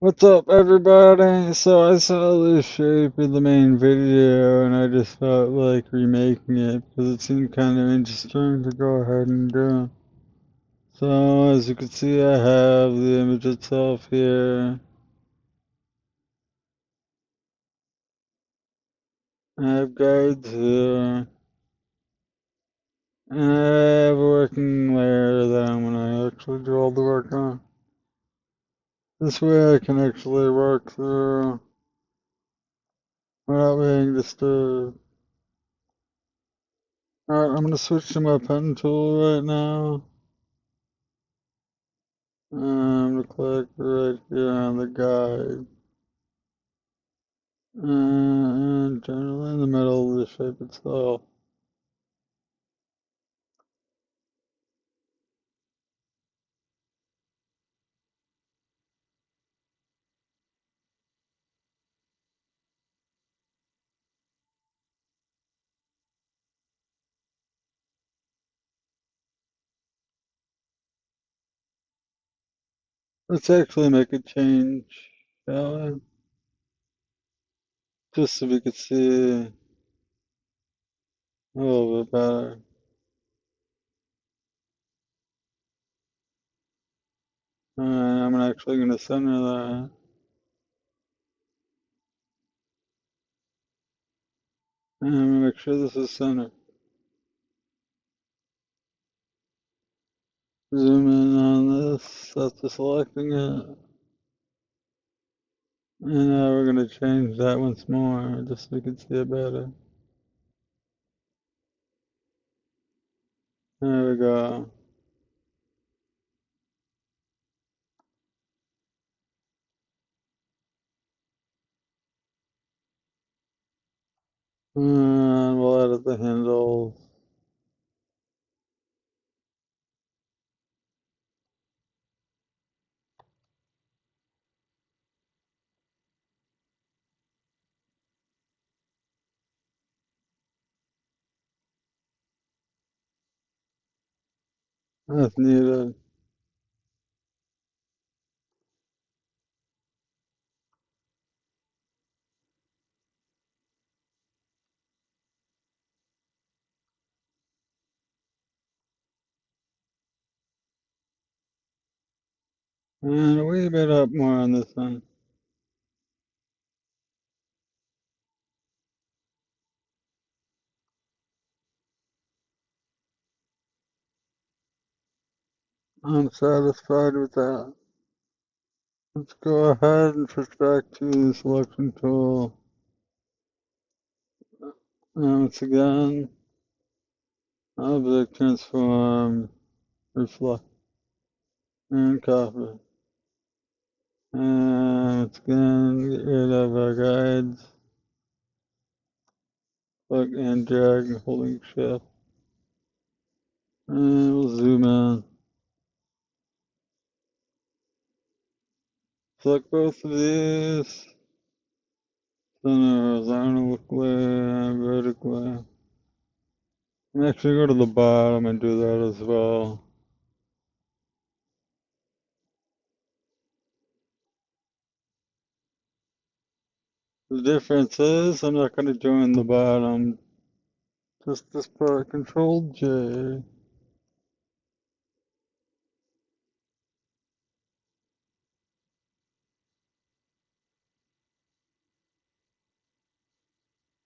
What's up, everybody? So I saw this shape in the main video, and I just felt like remaking it because it seemed kind of interesting to go ahead and do. So as you can see, I have the image itself here. I have guides here. And I have a working layer that I'm gonna actually do all the work on. This way I can actually work through without being disturbed. Alright, I'm gonna switch to my pen tool right now. I'm gonna click right here on the guide. And generally in the middle of the shape itself. Let's actually make a change, shall we? Just so we could see a little bit better. Alright, I'm actually gonna center that. And I'm gonna make sure this is centered. Zoom in on this after selecting it. And now we're gonna change that once more, just so we can see it better. There we go. And we'll edit the handles. That's needed. And a wee bit up more on this one. I'm satisfied with that. Let's go ahead and switch back to the selection tool. Once again, object transform, reflect, and copy. And once again, get rid of our guides. Click and drag holding shift. And we'll zoom in. Select both of these. Center horizontally, vertically. And actually go to the bottom and do that as well. The difference is I'm not going to join the bottom, just this part, Control J.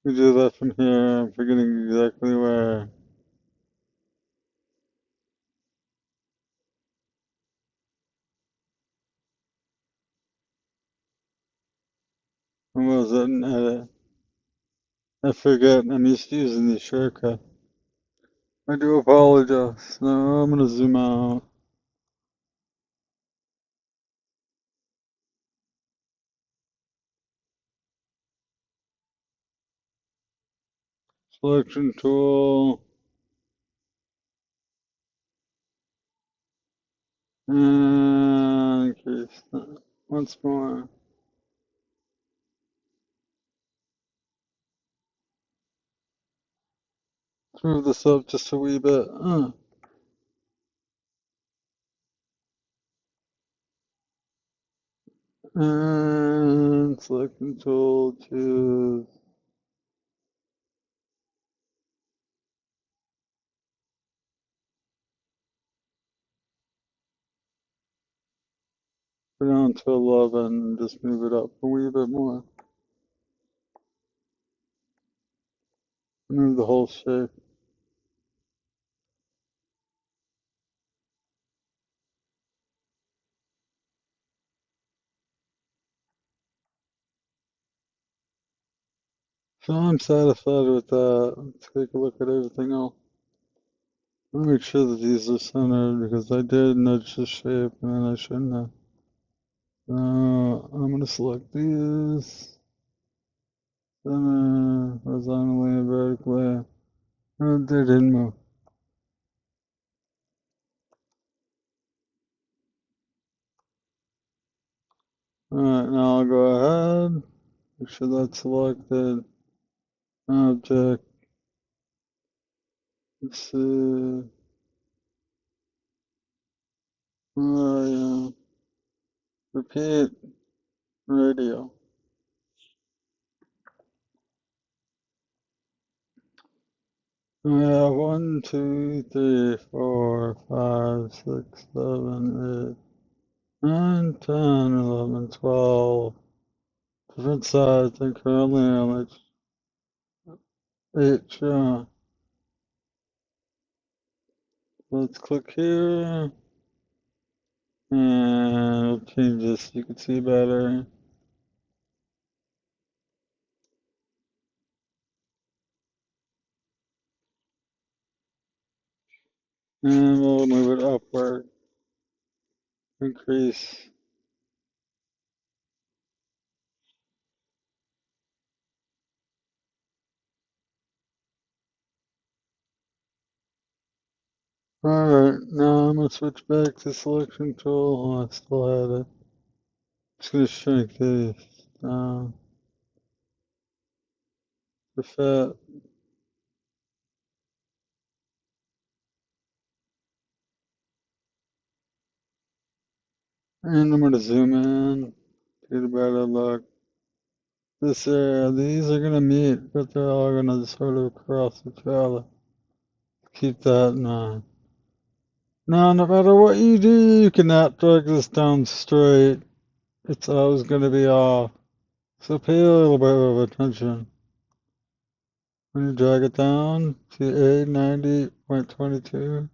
We do that from here, I'm forgetting exactly where. When was it in edit? I forget, I'm used to using the shortcut. I do apologize. Now I'm going to zoom out. Selection tool. And increase that once more. Let's move this up just a wee bit. And select control, choose. Put it down to 11 and just move it up a wee bit more. Move the whole shape. So I'm satisfied with that. Let's take a look at everything else. I'll make sure that these are centered because I did nudge the shape and then I shouldn't have. I'm going to select these. Center, horizontally and vertically. Oh, they didn't move. Alright, now I'll go ahead. Make sure that's selected. Object. Let's see. Yeah. Repeat. Radial. We have 1, 2, 3, 4, 5, 6, 7, 8, 9, 10, 11, 12. Different sides and currently only 8 shown. Let's click here and we'll change this so you can see better. And we'll move it upward. Increase. Alright, now I'm going to switch back to selection tool. Oh, I still had it. Just going to shrink these down. The fat. And I'm going to zoom in. Get a better look. This area, these are going to meet, but they're all going to sort of cross each other. Keep that in mind. Now, no matter what you do, you cannot drag this down straight. It's always going to be off. So pay a little bit of attention. When you drag it down to A90.22,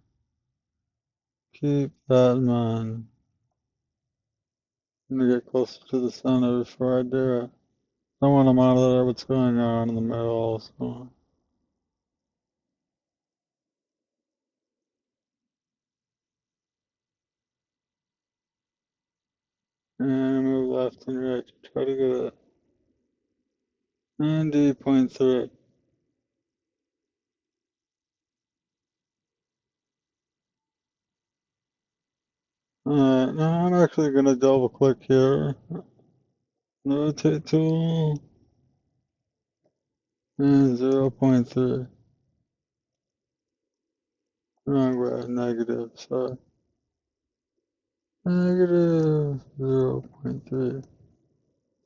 keep that in mind. I'm going to get closer to the center before I do it. I want to monitor what's going on in the middle also. And move left and right to try to get it. 90.3. Alright, now I'm actually going to double click here. Rotate tool. And 0.3. Wrong way, negative, sorry. Negative 0.3.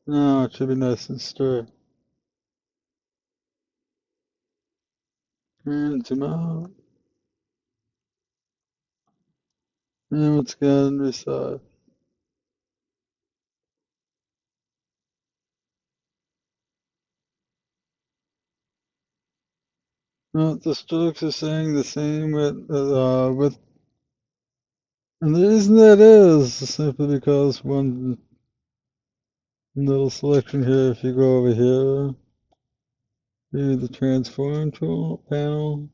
Now it should be nice and straight. And zoom out. And once again, resize. Now the strokes are staying the same with, and the reason that is simply because one little selection here, if you go over here, to the transform tool panel,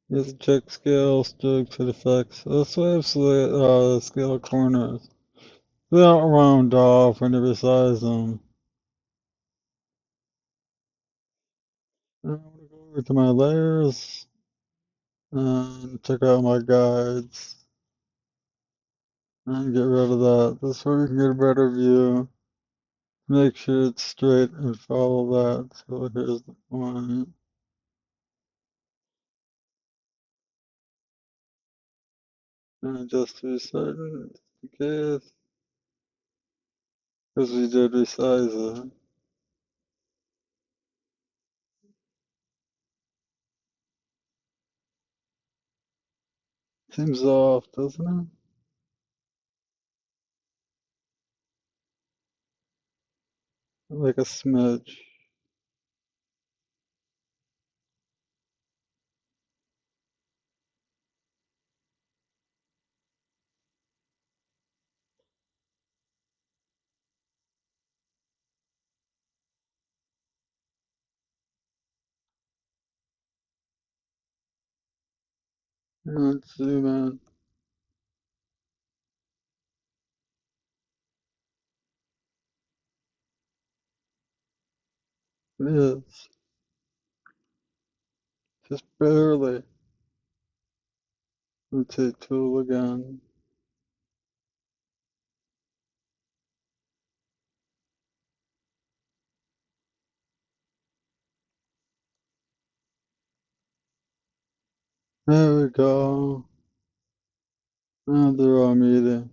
you have to check scale, strokes, and effects. That's why I've scale corners. They don't round off when you resize them. I'm gonna go over to my layers and check out my guides and get rid of that. This way we can get a better view. Make sure it's straight and follow that. So here's the point. And just to be certain, just in case. because we did resize it. Seems off, doesn't it? Like a smidge. Let's zoom in. It is. Just barely. Rotate tool again. There we go. Now they're all meeting.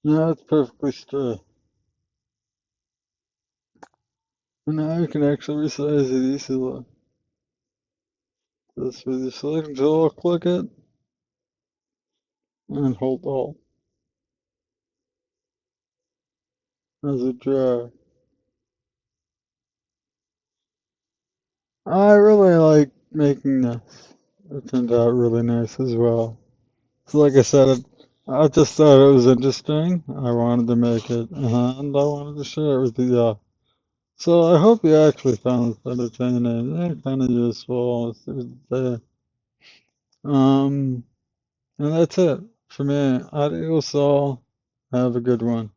Now it's perfectly straight. And now you can actually resize it easily. Just with your select tool, click it, and hold Alt as it drags. I really like making this. It turned out really nice as well. So like I said, I just thought it was interesting. I wanted to make it, and I wanted to share it with you all. So I hope you actually found this entertaining and kind of useful. Um, and that's it for me. Adios all. Have a good one.